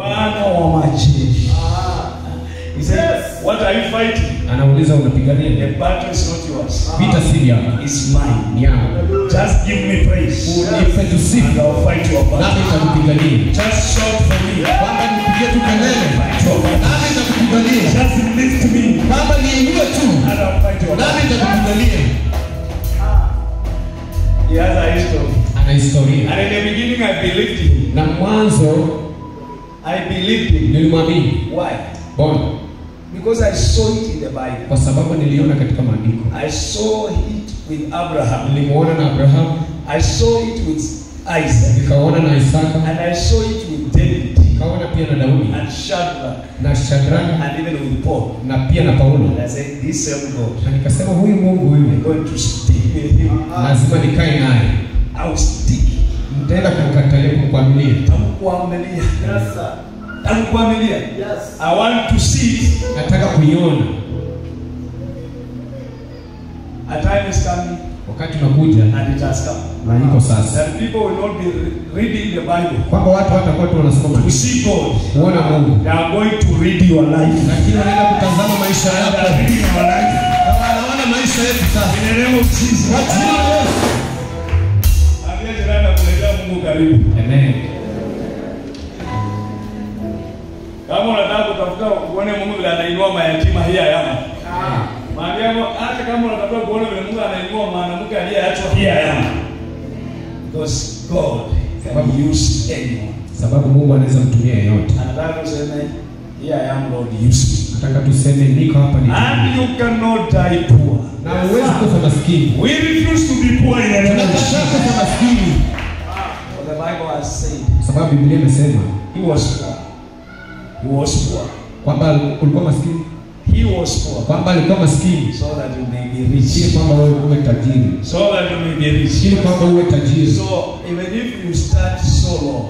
Bwana wa majeshi. He says, what are you fighting? Anauliza unapigania. The battle is not yours. Vita si yako. It's mine. Ni yangu. Just give me praise. Unipe tusifu. And I'll fight your battle. Nami nitakupigania. Just shout for me. Kwamba nipigie tu kelele. Fight your battle. Nami nitakupigania. Just lift me. Kwamba niinue tu. And I'll fight your battle. Nami nitakupigania. He has a history. Ana historia. And in the beginning I believed him. Na mwanzo I believed him. nilimwamini. Why? Bona? Because I saw it in the Bible. Kwa sababu niliona katika maandiko. I saw it with Abraham. Nilimuona na Abraham. I saw it with Isaac. Nikaona na Isaka. And I saw it with David. Nikaona pia na Daudi. And Shadrach. Na Shadraka. And even with Paul. Na pia na Paulo. And I said, this same God. Na nikasema huyu Mungu I'm huyu going to stick with him. lazima nikae naye. I'll stick. Nitaenda kumkatalia kumkuaminia. Tamkuamilia. Yes, sir. Tamkuamilia. Yes. I want to see it. Nataka kuiona. A time is coming. Wakati unakuja And it has come. na iko sasa. That people will not be reading the Bible Kwamba watu watakuwa tu wanasoma to maandiko. see God. Kuona Mungu. They are going to read your life. Lakini wanaenda kutazama maisha They yako. are reading your life. Na wanaona maisha yetu sasa. In the name of Jesus. Kwa jina la Yesu. Ambia jirani akuletea Mungu karibu. Amen. Kama unataka kutafuta kuone Mungu vile anainua mayatima hii ayama. Mwambie hata kama unataka kuona vile Mungu anainua mwanamke aliyeachwa hii ayama. Because God can use anyone. Sababu Mungu anaweza mtumia yeyote. Anataka tuseme hii ayama Lord use me. Nataka tuseme niko hapa ni. And you cannot die poor. Na uwezi kufa maskini. We refuse to be poor in the name of Jesus. Tunataka kufa maskini. For the Bible has said Sababu Biblia imesema he was poor. He was poor. kwamba ulikuwa maskini. He was poor. Kwamba alikuwa maskini. So that you may be Ili rich. kwamba wewe uwe tajiri. So that you may be rich. Ili kwamba uwe tajiri. So even if you start solo,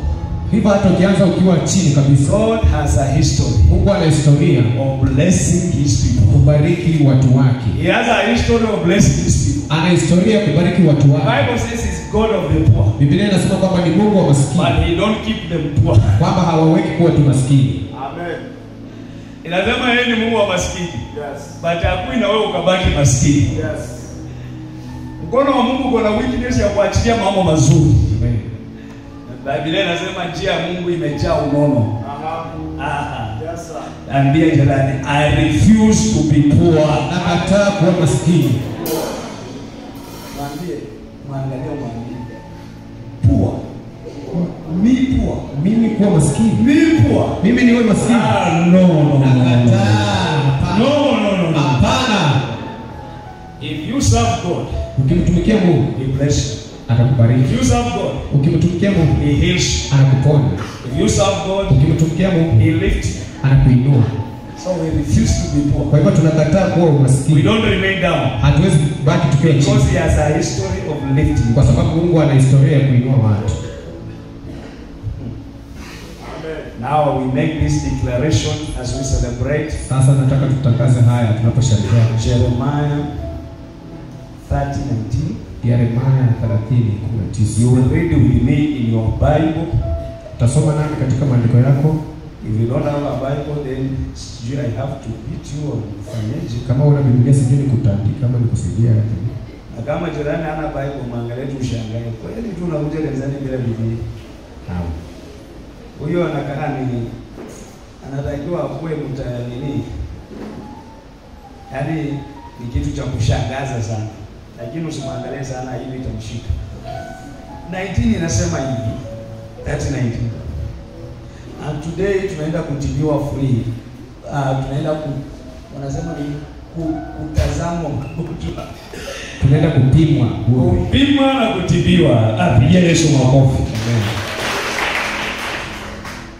Hivyo hata ukianza ukiwa chini kabisa. God has a history Mungu ana historia of blessing His people. kubariki watu wake. He has a history of blessing His people. Ana historia ya kubariki watu The wake. Bible says He's God of the poor, Biblia inasema kwamba ni Mungu wa maskini. but He don't keep them poor. Kwamba hawaweki kuwa tu maskini. Amen. Inasema yeye ni Mungu wa maskini. Yes. But hakui na wewe ukabaki maskini. Yes. Mkono wa Mungu uko na weakness ya kuachilia mambo mazuri. Amen. Biblia inasema njia ya Mungu imejaa unono. Aha. Yes, sir. Ambia jirani, I refuse to be poor. Nakataa kuwa maskini. Mwambie, mwambie. Poor. Me poor. Mimi kuwa maskini. Me poor. Mimi niwe maskini. No. Nakataa. No. Hapana. If you serve God, Ukimtumikia Mungu, He bless you. atakubariki. If you serve God, Ukimtumikia Mungu, He heals anakuponya. you. If you serve God, Ukimtumikia Mungu, He lifts you. anakuinua. So we refuse to be poor. Kwa hivyo tunakataa kuwa We umaskini. don't remain down Hatuwezi baki tukiwa because chini. He has a history of lifting. Kwa sababu Mungu ana historia ya kuinua watu. Now we make this declaration as we celebrate Sasa nataka tutangaze haya tunaposherehekea Jeremiah 30:19. Yeremia 30:19. You will read with me in your Bible. Utasoma nami katika maandiko yako. If you don't have a Bible, then I have to beat you or fanyeje. Kama una Biblia sijui nikutandika kama nikusaidia. Na kama jirani hana Bible, mwangalie tu ushangae. Kweli tu unakuja kanisani bila Biblia. Naam. Huyo anakaa nini? Anatakiwa akuwe nini? Yaani ni kitu cha kushangaza sana. Lakini usimwangalie sana hivi itamshika. 19 inasema hivi. 30:19. And today tunaenda kutibiwa free. Tunaenda wanasema ni kutazamwa mgonjwa. Tunaenda kupimwa bure. Kupimwa na kutibiwa. Apigie Yesu makofi. Amen.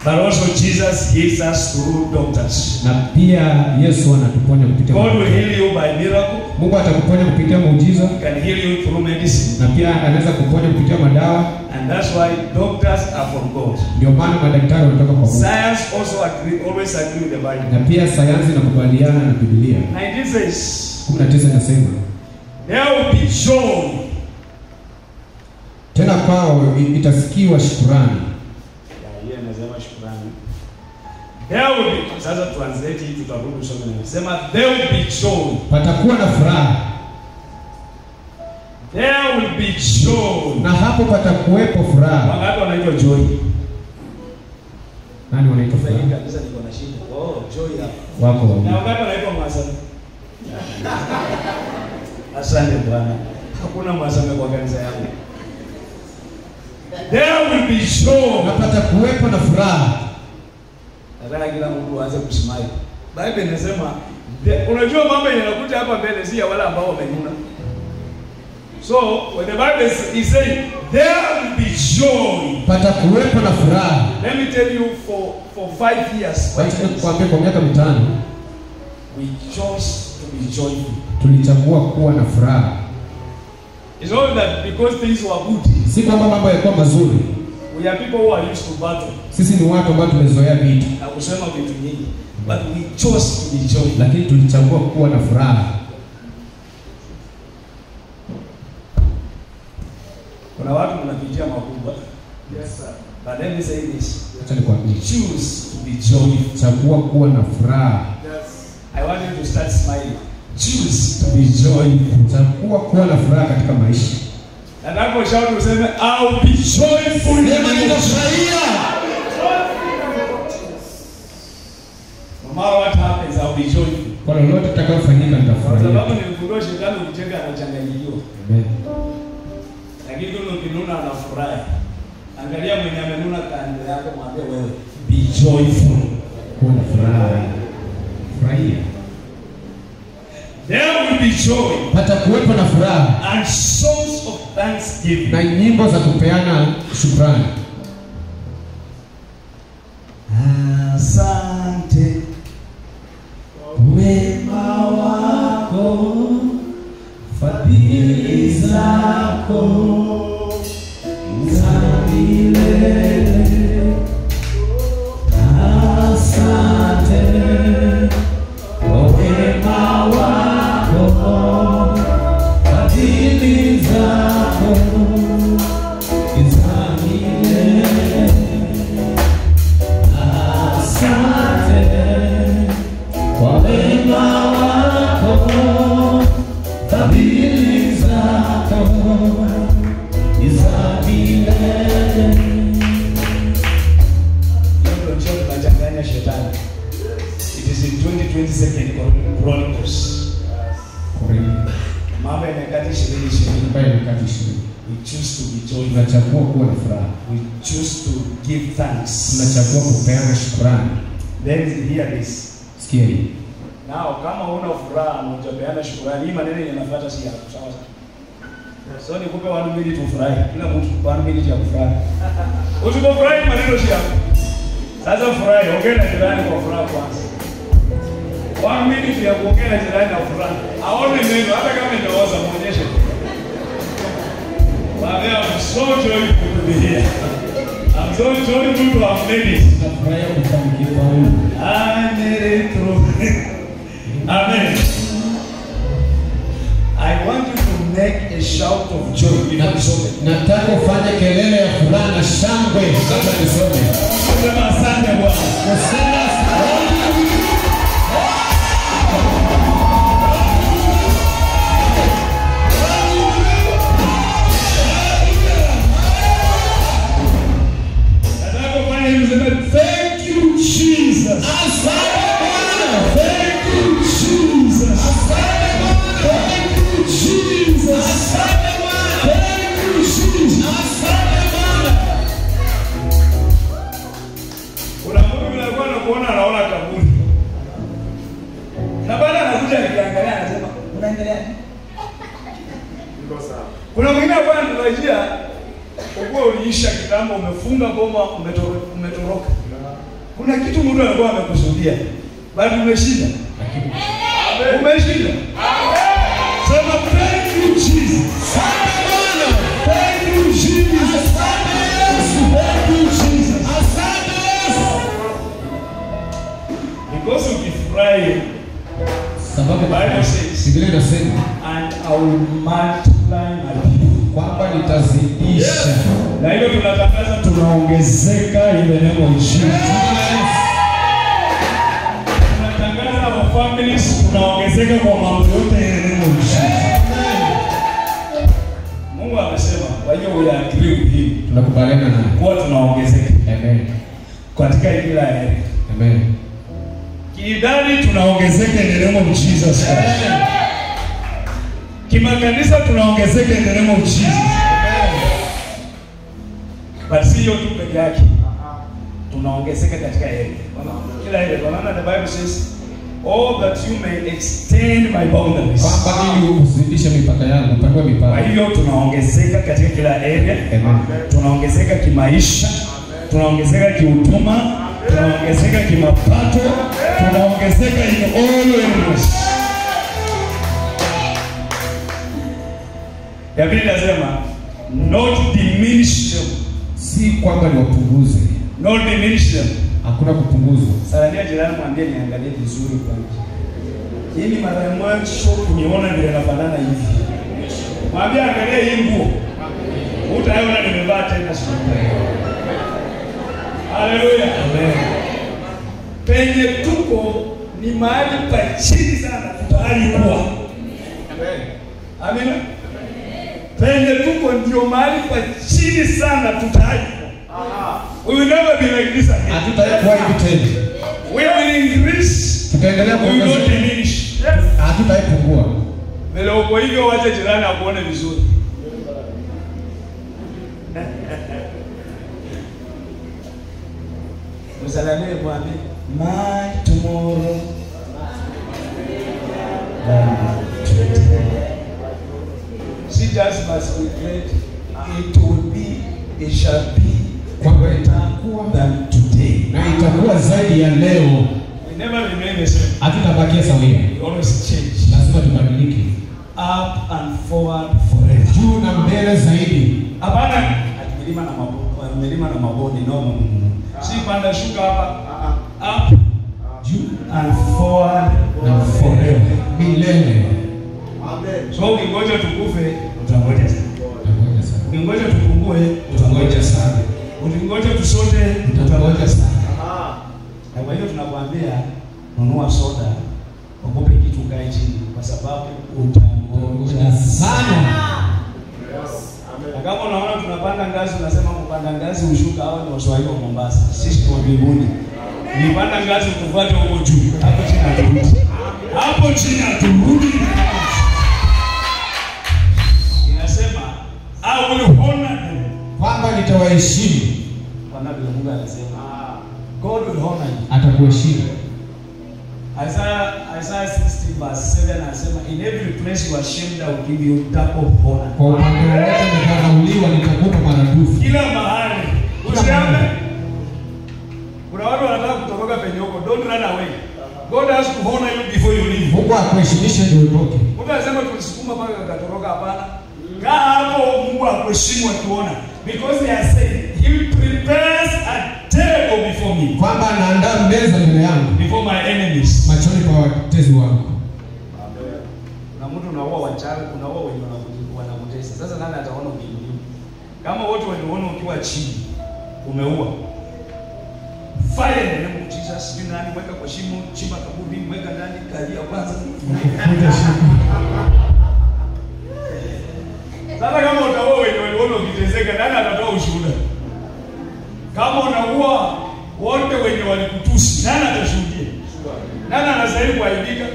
But also Jesus heals us through doctors. Na pia Yesu anatuponya kupitia God will heal you by miracle. Mungu atakuponya kupitia muujiza. He can heal you through medicine. Na pia anaweza kuponya kupitia madawa. And that's why doctors are from God. Ndio maana madaktari wanatoka kwa Mungu. Science also always agree with the Bible. Na pia sayansi inakubaliana na Biblia. 19 says, 19 inasema, there will be joy. tena kwao itasikiwa shukrani. Yeye anasema shukrani. There will be, sasa translate hii tutarudi kusoma nini. Sema there will be joy. Patakuwa na furaha. There will be joy. Na hapo patakuwepo furaha. Wangapi wanaitwa joy? Nani wanaitwa furaha? Kabisa niko na shida. Oh, joy hapo. Wako wawili. Na wangapi wanaitwa mwasame? Asante Bwana. Hakuna mwasame kwa kanisa yangu. There will be joy. Na patakuwepo na furaha. Nataka kila mtu aanze kusmile. Bible inasema unajua mambo yanakuja hapa mbele si ya wale ambao wamenuna. So when the Bible is saying there will be joy. Patakuwepo na furaha. Let me tell you for 5 years. Kwa miaka 5 we chose to be joyful. Tulichagua kuwa na furaha. It's not that because things were good. Si kwamba mambo yalikuwa mazuri. We are people who are used to battle. Sisi ni watu ambao tumezoea vitu. Na kusema vitu nyingi. But we chose to be joyful. Lakini tulichagua kuwa na furaha. Kuna watu mnapitia makubwa. Yes sir. But let me say this. Acha nikwambie. Choose to be joyful. Chagua kuwa na furaha. Yes. I want you to start smiling. Choose to be joyful. Chagua kuwa na furaha katika maisha. Nataka ushauri useme I'll be joyful. Sema nitafurahia. No matter what happens, I'll be joyful. Kwa lolote litakayofanyika nitafurahia. Kwa sababu nimfundisha shetani ukicheka anachanganyikiwa. Amen. Lakini ndio ukinuna anafurahi. Angalia mwenye amenuna kando yako mwambie wewe be joyful. Kuwa na furaha. Furahia. There will be joy. Patakuwepo na furaha. And songs of thanksgiving. Na nyimbo za kupeana shukrani. Asante wema wako, fadhili zako za milele. Asante wema wako, fadhili zako za milele. Asante kwa wema wako, fadhili zako za milele. Ndio ndio tunachanganya shetani. It is in 2022 Chronicles. Mambo yanakati 2020. We choose to be joyful. Tunachagua kuwa na furaha. We choose to give thanks. Tunachagua kupeana shukrani. Then hear this. Sikia hii. Nao kama una furaha na hujapeana shukrani, hii maneno yanafuata si yako, sawa sawa. So nikupe 1 minute ufurahi. Kila mtu 1 minute ya kufurahi. Usipofurahi maneno si yako. Sasa furahi, ongea na jirani kwa furaha kwanza. 1 minute ya kuongea na jirani na furaha. Aone neno hata kama imeoza muonyeshe. I'm so joyful to be here. I'm so joyful to have made it. Nafurahia kufanikiwa. I made it through. Amen. I want you to make a shout of joy. Nataka ufanye kelele ya furaha na shangwe kabla nisome. Sema asante Bwana. Thank you, Jesus. Thank you, Jesus. Thank you, Jesus. Thank you, Jesus. Kuna mtu mnakuwa anakuona anaona kaburi. Na baada anakuja akiangalia anasema, "Unaendeleaje?" Ndio sawa. Kuna mwingine ambaye anatarajia ukua uliisha kitambo, umefunga boma, umetoroka. Kuna kitu mtu anakuwa amekusudia. Bali umeshinda. Umeshinda. Sema thank you Jesus. Thank you Jesus. Thank you Jesus. Because ukifurahi, Sababu Bible says, Biblia inasema and I will multiply my people. kwamba nitazidisha. Na hivyo tunatangaza tunaongezeka in the name of Jesus. families tunaongezeka kwa mambo yote yanayomshika. Mungu amesema, kwa hiyo we agree with him. Tunakubaliana naye. Kwa tunaongezeka. Amen. Katika kila area. Amen. Kiidadi tunaongezeka in the name of Jesus Christ. Kimakanisa tunaongezeka in the name of Jesus. But si hiyo tu peke yake. Tunaongezeka katika area. Kila area. Kwa maana the Bible says, "Oh, that you may extend my boundaries." Kwamba ili uzidishe mipaka yangu, upanue mipaka. Kwa hiyo tunaongezeka katika kila area. Amen. Tunaongezeka kimaisha, tunaongezeka kiutuma, tunaongezeka kimapato, tunaongezeka in all areas. Biblia inasema not diminish them. Si kwamba ni wapunguze. Not diminish them. Hakuna kupunguzwa. Salamia jirani, mwambie niangalie vizuri kwanza. Hii ni mara ya mwisho kuniona vile nafanana hivi. Mwambie angalia hii nguo. Utaona nimevaa tena siku. Haleluya. Amen. Penye tuko ni mahali pa chini sana tutahali kuwa. Amen. Amina. Penye tuko ndio mahali pa chini sana tutahali kuwa. We will never be like this again. Hatutakuwa hivi tena. We will increase. Tutaendelea We will not kuongezeka. diminish. Hatutaipungua. Vile uko hivyo, wacha jirani akuone vizuri. Msalimie mwambie, my tomorrow. She just must be great. It will be, it shall be Kwamba than today. na itakuwa zaidi ya leo. We never remain the same. Hatutabakia sawia. We always change. Lazima tubadilike. Up and forward forever. Juu na mbele zaidi. Hapana, milima na mabonde no. Si panda shuka hapa. Up, juu and forward Na forever. Milele. Amen. So ukingoja tukufe, utangoja sana. Utangoja sana. Ukingoja tupungue, utangoja sana. Ukingoja tusote, utangoja sana. Na kwa hiyo tunakuambia nunua soda, ukope kitu kae chini kwa sababu utangoja Sana. Na kama unaona tunapanda ngazi, unasema kupanda ngazi ushuka, hao ni Waswahili wa Mombasa. Sisi kwa mbinguni. Nipanda ngazi kufuata huko juu. Hapo chini aturudi. Hapo chini aturudi. Inasema I will honor them. Kwamba nitawaheshimu. Bwana Mungu anasema God will honor you. Atakuheshimu. Isaiah 60 verse 7 anasema in every place you are shamed, I will give you double honor. Kwa upande wote nitadharauliwa, nitakupa maradufu. Kila mahali. Usiambe. Kuna watu wanataka kutoroka penye huko. Don't run away. God has to honor you before you leave. Mungu akuheshimishe ndio utoke. Mungu anasema tulisukuma mpaka akatoroka, hapana. Kaa hapo, Mungu akuheshimu akiona. Because they are saying he prepares a table before me. Kwamba anaandaa meza mbele yangu. Before my enemies. Machoni pa watezi wangu. Amen. Na mtu unaoa wachawi, unaoa wenye wanakutesa. Sasa nani ataona ukiinuliwa? Kama wote waliona ukiwa chini, umeua. Fire in the name of Jesus. Nani weka kwa shimo, chimba kaburi, weka ndani kali ya kwanza. Sasa kama utaoa wenye waliona ukiteseka, nani atatoa ushuhuda? Kama unaua wote wenye walikutusi, nani atashuhudia? Nani anastahili kuaibika?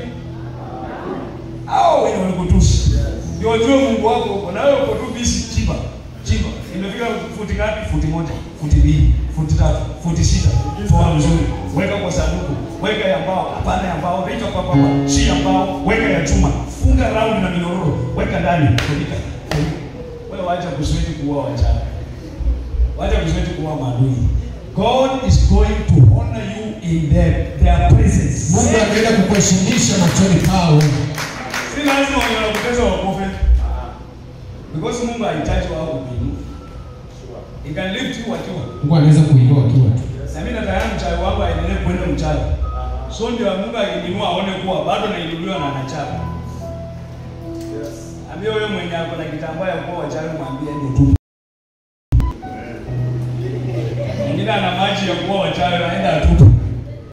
Hao wenye walikutusi. Ndio wajue Mungu wako uko na wewe, uko tu busy chimba. Chimba. Imefika futi ngapi? Futi 1, futi 2, futi 3, futi 6. Toa mzuri. Weka kwa sanduku. Weka ya mbao, hapana ya mbao, weka kwa si ya mbao, weka ya chuma. Funga round na minyororo, weka ndani. Funika. Wewe waacha kusweti kuua wachawi. Waacha kusweti kuua maadui. God is going to honor you in their presence. Mungu anaenda kukuheshimisha machoni pao. Si lazima wanakutesa wakufe. Because Mungu hahitaji wao kukuinua. He can lift you wakiwa. Mungu anaweza kuinua wakiwa tu. Na mimi nataka mchawi wangu aendelee kwenda mchawi. So ndio Mungu akiinua aone kuwa bado nainuliwa na anachawi. Ambia wewe mwenye ako na kitambaa ya kuwa wachawi, mwambie ndio tu.